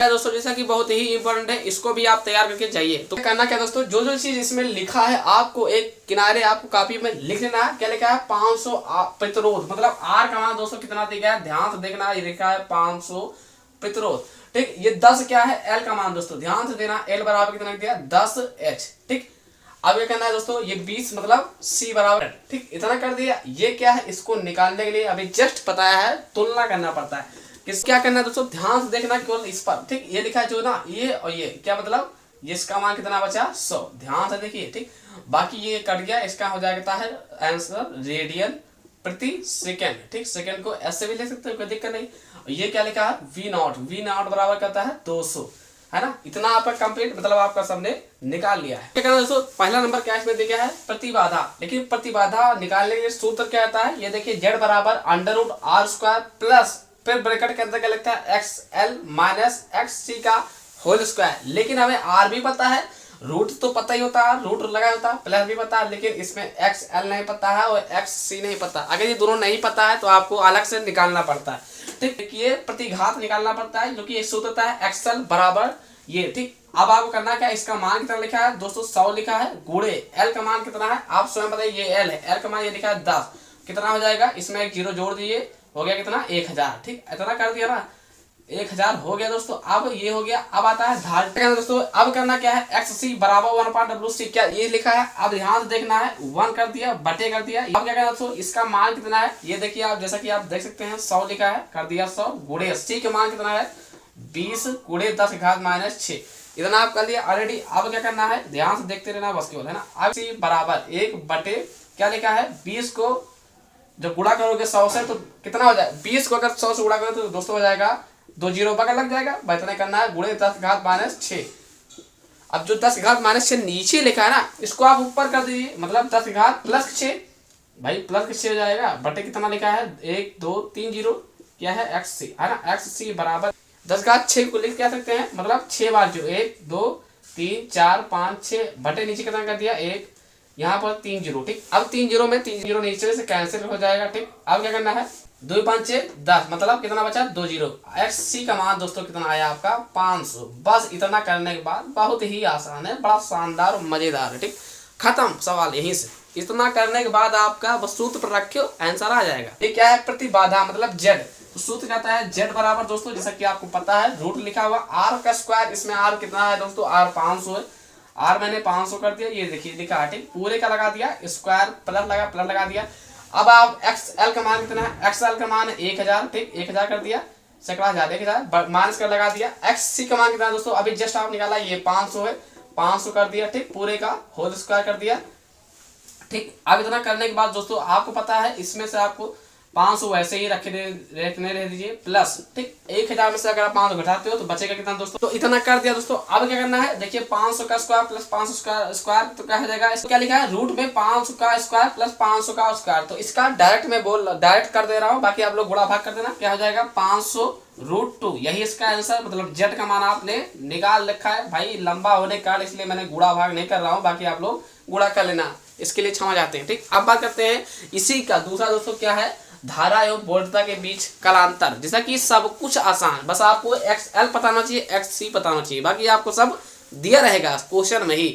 दोस्तों जैसा कि बहुत ही इंपॉर्टेंट है, इसको भी आप तैयार करके जाइए। तो करना क्या दोस्तों, जो जो चीज इसमें लिखा है आपको एक किनारे आपको कॉपी में लिख लेना है। क्या लिखा है 500 प्रतिरोध, मतलब आर का मान दोस्तों कितना दिया गया है, ध्यान से देखना। ये लिखा है 500 प्रतिरोध, ठीक। ये 10 क्या है, एल का मान दोस्तों ध्यान से देना। एल बराबर कितना दिया 10H, ठीक। अब ये करना है दोस्तों, ये 20 मतलब C बराबर, ठीक। इतना कर दिया। ये क्या है, इसको निकालने के लिए अभी जस्ट बताया है, तुलना करना पड़ता है। किस क्या करना है दोस्तों, ध्यान से देखना केवल इस पर, ठीक। ये लिखा है जो ना, ये और ये क्या मतलब, ये इसका मान कितना बचा 100, ध्यान से देखिए, ठीक। बाकी ये कट गया, इसका हो जाएगा है आंसर रेडियन प्रति सेकेंड, ठीक। सेकेंड को ऐसे भी ले सकते हो, कोई दिक्कत नहीं। ये क्या लिखा है V0 बराबर करता है 200, है ना। इतना आपका कंप्लीट मतलब आपका सबने निकाल लिया है। क्या करना दोस्तों, पहला नंबर क्या इसमें दिया है प्रतिबाधा। लेकिन प्रतिबाधा निकालने के लिए सूत्र क्या आता है, ये देखिए Z बराबर √R² प्लस फिर ब्रैकेट के अंदर क्या लगता है XL माइनस XC का होल स्क्वायर। लेकिन हमें R भी पता है, रूट तो पता ही होता है, रूट लगा होता है, प्लस भी पता है, लेकिन इसमें XL नहीं पता है और XC नहीं पता। अगर ये दोनों नहीं पता है तो आपको अलग से निकालना पड़ता है, ठीक। ये प्रतिघात निकालना पड़ता है, जो कि एक सूत्र होता है XL बराबर ये, ठीक। अब आपको करना क्या, इसका मान कितना लिखा है दोस्तों 100 लिखा है, गुणे L का मान कितना है आप स्वयं बताइए। ये L है, L का मान ये लिखा है 10, कितना हो जाएगा, इसमें एक जीरो जोड़ दीजिए, हो गया कितना 1000, ठीक। इतना कर दिया ना, 1000 हो गया दोस्तों। अब ये हो गया, अब आता है धार दोस्तों। अब करना क्या है, XC बराबर 1/WC, क्या ये लिखा है। अब ध्यान से देखना है, 1 कर दिया बटे कर दिया। अब क्या करना दोस्तों, इसका मान कितना है, ये देखिए आप, जैसा कि आप देख सकते हैं 100 लिखा है, कर दिया 100 गुणे C का मान कितना है 20 गुणे 10 घात -6, इतना आप कर लिया ऑलरेडी। अब क्या करना है, ध्यान से देखते रहना बस केवल, है ना। अब C बराबर 1 बटे क्या लिखा है 20 को जब गुणा करोगे 100 से तो कितना हो जाएगा, 20 को अगर 100 से गुणा करोगे तो दोस्तों हो जाएगा 2 जीरो बगल लग जाएगा, इतना करना है गुणे 10 घात -6। अब जो 10 घात -6 नीचे लिखा है ना, इसको आप ऊपर कर दीजिए, मतलब 10 घात +6 भाई +6 हो जाएगा, बटे कितना लिखा है 1 2 3 जीरो, क्या है XC, है ना। XC बराबर 10 घात 6 को लिख क्या सकते हैं, मतलब 6 बार जो 1 2 3 4 5 6 बटे नीचे कितना कर दिया 1, यहाँ पर 3 जीरो, ठीक। अब 3 जीरो में 3 जीरो नीचे से कैंसिल हो जाएगा, ठीक। अब क्या करना है 2 5 6 10, मतलब कितना बचा 2 जीरो। XC का मान दोस्तों कितना आया आपका 500। बस इतना करने के बाद बहुत ही आसान है, बड़ा शानदार और मजेदार है, ठीक। खत्म सवाल यहीं से। इतना करने के बाद आपका बस सूत्र पर रखो, आंसर आ जाएगा। ये क्या है प्रतिबाधा मतलब Z, तो सूत्र कहता है Z बराबर दोस्तों, जैसा कि आपको पता है रूट लिखा हुआ R का स्क्वायर, इसमें R कितना है दोस्तों, R 500 है। R मैंने 500 कर दिया, ये देखिए लिखा है, ठीक। पूरे का लगा दिया, स्क्वायर प्लस लगा दिया। अब आप XL का मान कितना है, XL का मान 1000, ठीक। 1000 कर दिया, सैकड़ा 1000 माइनस कर लगा दिया। XC का मान कितना है दोस्तों, अभी जस्ट आप निकाला, ये 500 है, 500 कर दिया, ठीक। पूरे का होल स्क्वायर कर दिया, ठीक। अब इतना करने के बाद दोस्तों आपको पता है इसमें से आपको 500 वैसे ही रखने रह दीजिए प्लस, ठीक। 1000 में से अगर आप 500 घटाते हो तो बचेगा कितना दोस्तों, तो इतना कर दिया दोस्तों। अब क्या करना है, देखिए 500 का स्क्वायर प्लस 500 का स्क्वायर तो क्या हो जाएगा, इसको क्या लिखा है रूट में 500 का स्क्वायर प्लस 500 का स्क्वायर, तो इसका डायरेक्ट कर दे रहा हूँ, बाकी आप लोग गुणा भाग कर देना। क्या हो जाएगा 500√2, यही इसका आंसर, मतलब Z का मान आपने निकाल रखा है। भाई लंबा होने का इसलिए मैंने गुणा भाग नहीं कर रहा हूँ, बाकी आप लोग गुणा कर लेना, इसके लिए क्षमा चाहते हैं, ठीक। अब बात करते हैं इसी का दूसरा दोस्तों, क्या है धारा एवं वोल्टता के बीच कालांतर। जैसा कि सब कुछ आसान, बस आपको XL पता होना चाहिए, XC पता होना चाहिए, बाकी आपको सब दिया रहेगा क्वेश्चन में ही।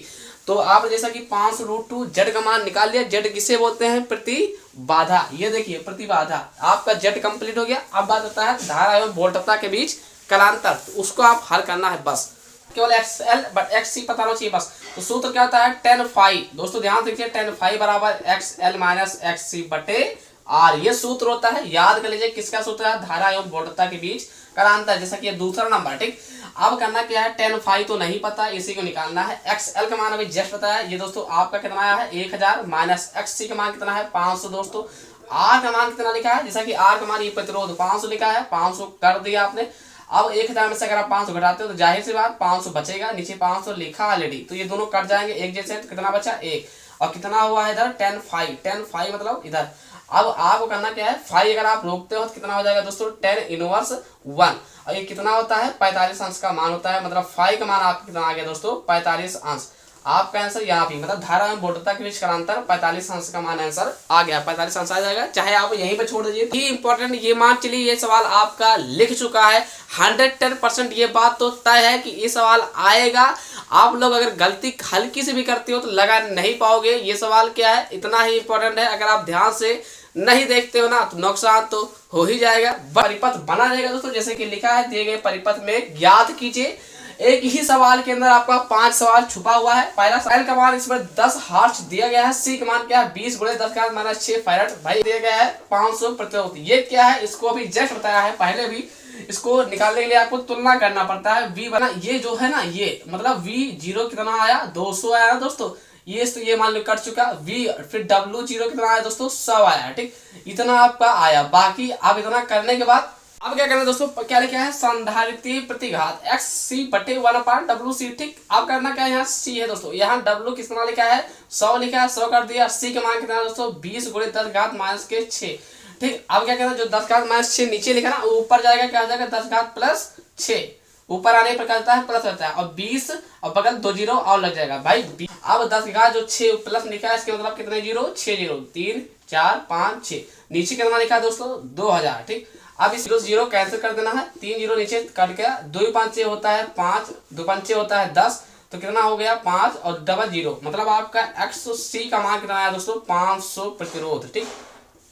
तो आप जैसा कि 500√2 Z का मान निकाल लिया। Z किसे बोलते हैं, प्रतिबाधा। ये देखिए प्रतिबाधा, आपका Z कंप्लीट हो गया। अब बात होता है धारा एवं वोल्टता के बीच कालांतर, तो उसको आप हल करना है, बस केवल XL बट XC पता होना चाहिए बस। तो सूत्र क्या होता है tan phi, दोस्तों ध्यान से देखिए, tan phi बराबर XL माइनस XC बटे R, ये सूत्र होता है, याद कर लीजिए किसका सूत्र है, धारा एवं वोल्टता के बीच कालांतर, जैसा कि ये दूसरा नंबर, ठीक। अब करना क्या है, tan phi तो नहीं पता, इसी को निकालना है। XL का मान अभी जस्ट बताया, ये दोस्तों आपका कितना आया है 1000 माइनस XC का मान कितना है 500 दोस्तों। R का मान कितना लिखा है, जैसा कि R का मान ये प्रतिरोध 500 लिखा है, 500 कर दिया आपने। अब 1000 में से अगर आप 500 घटाते हो तो जाहिर सी बात 500 बचेगा, नीचे 500 लिखा ऑलरेडी, तो ये दोनों कट जाएंगे एक जैसे, तो कितना बचा 1, और कितना हुआ है इधर tan phi मतलब इधर। अब आपको करना क्या है, फाई अगर आप रोकते हो तो कितना हो जाएगा दोस्तों tan इनवर्स 1, और ये कितना होता है 45 अंश का मान होता है, मतलब फाई का मान आपका कितना आ गया दोस्तों 45 अंश। आपका आंसर यहाँ भी मतलब धारा एवं वोल्टता के बीच कालांतर 45 अंश का मान आंसर आ गया, 45 अंश आ जाएगा, चाहे आप यहीं पे छोड़ दीजिए। ये इंपॉर्टेंट, ये मान चलिए ये सवाल आपका लिख चुका है 110%। ये बात तो तय है कि ये सवाल आएगा। आप लोग अगर गलती हल्की से भी करते हो तो लगा नहीं पाओगे। ये सवाल क्या है, इतना ही इंपॉर्टेंट है। अगर आप ध्यान से नहीं देखते हो ना तो नुकसान तो हो ही जाएगा। परिपथ बना रहेगा दोस्तों, जैसे कि लिखा है, दिए गए परिपथ में ज्ञात कीजिए। एक ही सवाल के अंदर आपका 5 सवाल छुपा हुआ है। पहला एल का मान इसमें 10 हर्ट्ज दिया गया है। सी का मान क्या है 20 × 10⁻⁶ फैराड भाई दिया गया है। 500 प्रतिरोध ये क्या है, इसको अभी जस्ट बताया है पहले भी। इसको निकालने के लिए आपको तुलना करना पड़ता है। V बना ये जो है ना, ये मतलब V0 कितना आया 200 आया ना दोस्तों। ये मान लो कट चुका। V फिर W0 कितना आया दोस्तों 100 आया। ठीक, इतना आपका आया। बाकी आप इतना करने के बाद अब क्या करना है दोस्तों, क्या लिखा है संधारित्रीय प्रतिघात XC/1/WC। ठीक, अब करना क्या है, यहाँ C है दोस्तों, यहाँ W कितना लिखा है 100 लिखा है, 100 कर दिया। C का मान कितना है दोस्तों 20 × 10⁻⁶। ठीक, अब क्या करना है, जो 10⁻⁶ नीचे लिखा ना ऊपर जाएगा, क्या हो जाएगा 10⁻+6। ऊपर आने पर करता है प्लस रहता है, और 20 और बगल 2 जीरो और लग जाएगा भाई। अब 10 का जो 6 प्लस लिखा है, इसके मतलब कितने जीरो 6 जीरो 3 4 5 6। नीचे कितना लिखा है दोस्तों 2000। ठीक, अब इस जीरो कैंसिल कर देना है, 3 जीरो नीचे कट गया। 2 5 होता है 5, 2 5 होता है 10, तो कितना हो गया 5 और डबल जीरो, मतलब आपका XC का मान कितना आया दोस्तों 500 प्रतिरोध। ठीक,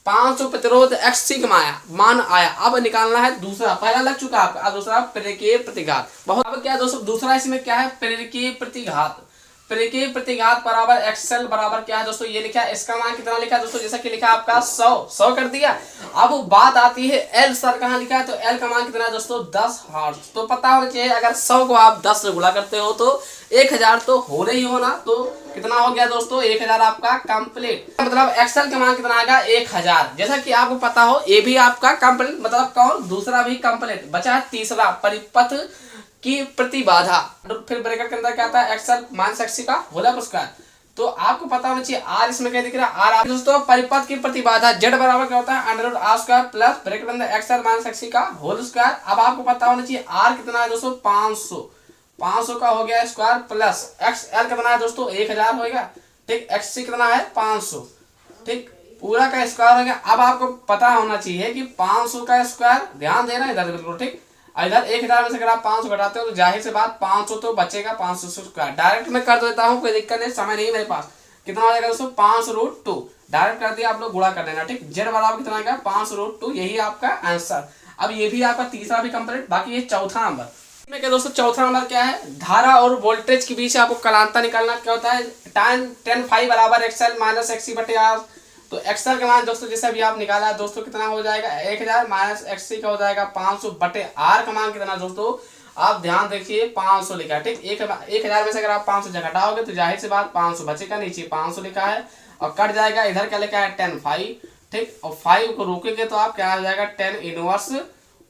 500 प्रतिरोध XC का मान आया। अब निकालना है दूसरा, पहला लग चुका आपका, अब दूसरा प्रेरकीय प्रतिघात। बहुत अब क्या है दोस्तों, दूसरा इसमें क्या है प्रेरकीय प्रतिघात। प्रेरकीय प्रतिघात बराबर XL बराबर क्या है दोस्तों, ये लिखा है। इसका मान कितना लिखा है दोस्तों, जैसा कि लिखा है आपका 100 कर दिया। अब बात आती है L सर कहाँ लिखा है, तो L का मान कितना है दोस्तों 10 हर्ट्ज। तो पता होना चाहिए अगर 100 को आप 10 से गुणा करते हो तो 1000 तो हो रही हो ना, तो कितना हो गया दोस्तों 1000 आपका कंप्लीट। मतलब XL का मान कितना आएगा 1000। जैसा कि आपको पता हो ये भी आपका कंप्लीट, मतलब कौन दूसरा भी कंप्लीट। बचा है तीसरा परिपथ की प्रतिबाधा। फिर ब्रैकेट के अंदर क्या आता है XL-XC का होल स्क्वायर। तो आपको पता होना चाहिए R इसमें क्या दिख रहा है R। दोस्तों परिपथ की प्रतिबाधा Z बराबर क्या होता है √R² प्लस ब्रैकेट के अंदर XL-XC का होल स्क्वायर। अब आपको पता होना चाहिए R कितना है दोस्तों 500 का हो गया स्क्वायर प्लस XL कितना है दोस्तों 1000 होगा। ठीक, XC कितना है 500। ठीक, पूरा का स्क्वायर हो गया। अब आपको पता होना चाहिए कि 500 का स्क्वायर, ध्यान देना इधर बिल्कुल। ठीक, इधर 1000 में से अगर आप 500 घटाते हो तो जाहिर सी बात 500 तो बचेगा 500 स्क्वायर। डायरेक्ट मैं कर देता हूँ, कोई दिक्कत नहीं, समय नहीं मेरे पास। कितना हो जाएगा दोस्तों 500√2। डायरेक्ट कर दिया, आप लोग गुणा कर देना। ठीक, Z बराबर कितना आएगा 500√2, यही आपका आंसर। अब ये भी आपका तीसरा भी कंप्लीट। बाकी ये चौथा नंबर में क्या दोस्तों, चौथा नंबर क्या है, धारा और वोल्टेज के बीच आपको कालांतर निकालना। क्या होता है tan phi बराबर XL-XC/R। तो XL का मान दोस्तों जैसे अभी आप निकाला है दोस्तों, कितना हो जाएगा 1000 माइनस XC का हो जाएगा 500/R का मान कितना दोस्तों, आप ध्यान देखिए 500 लिखा है। ठीक, 1000 में से अगर आप 500 घटाओगे तो जाहिर सी बात 500 बचेगा, नीचे 500 लिखा है और कट जाएगा। इधर क्या लिखा है tan phi। ठीक, और 5 को रोकेंगे तो आप क्या हो जाएगा tan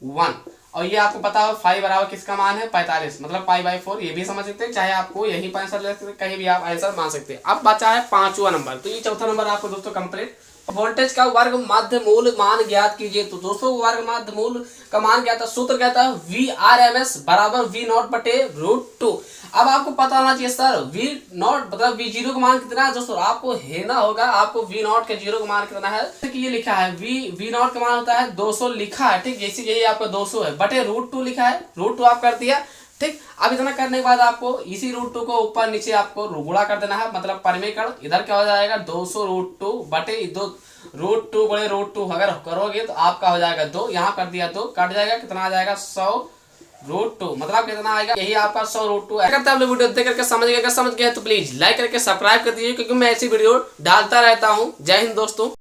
-1। और ये आपको पता हो फाई बराबर किसका मान है 45, मतलब π/4। ये भी समझ सकते हैं, चाहे आपको यहीं पर आंसर ले सकते हैं, कहीं भी आप आंसर मान सकते हैं। अब बचा है 5वां नंबर। तो ये चौथा नंबर आपको दोस्तों कंप्लीट। वोल्टेज का वर्ग मध्य मूल मान ज्ञात कीजिए। तो दोस्तों वर्ग मध्य मूल का मान क्या था, सूत्र क्या था VRMS बराबर V0/√2। अब आपको पता होना चाहिए सर V0 मतलब V0 का मान कितना है दोस्तों, आपको हेना होगा। आपको V0 के 0 का मान कितना है, ये लिखा है V0 का मान होता है 200 लिखा है। ठीक, जैसे यही आपका 200 है बटे √2 लिखा है, √2 आप कर दिया। ठीक, अब इतना करने के बाद आपको इसी √2 को ऊपर नीचे आपको गुणा कर देना है, मतलब परिमेयकरण। इधर क्या हो जाएगा 200√2 बटे 2 √2 बड़े √2 अगर करोगे तो आपका हो जाएगा 2। यहाँ कर दिया 2, कट जाएगा, कितना आ जाएगा 100√2, मतलब कितना आएगा यही आपका 100√2। करते हैं आप लोग वीडियो देख करके समझ गए। अगर समझ गए तो प्लीज लाइक करके सब्सक्राइब कर दीजिए, क्योंकि मैं ऐसी वीडियो डालता रहता हूँ। जय हिंद दोस्तों।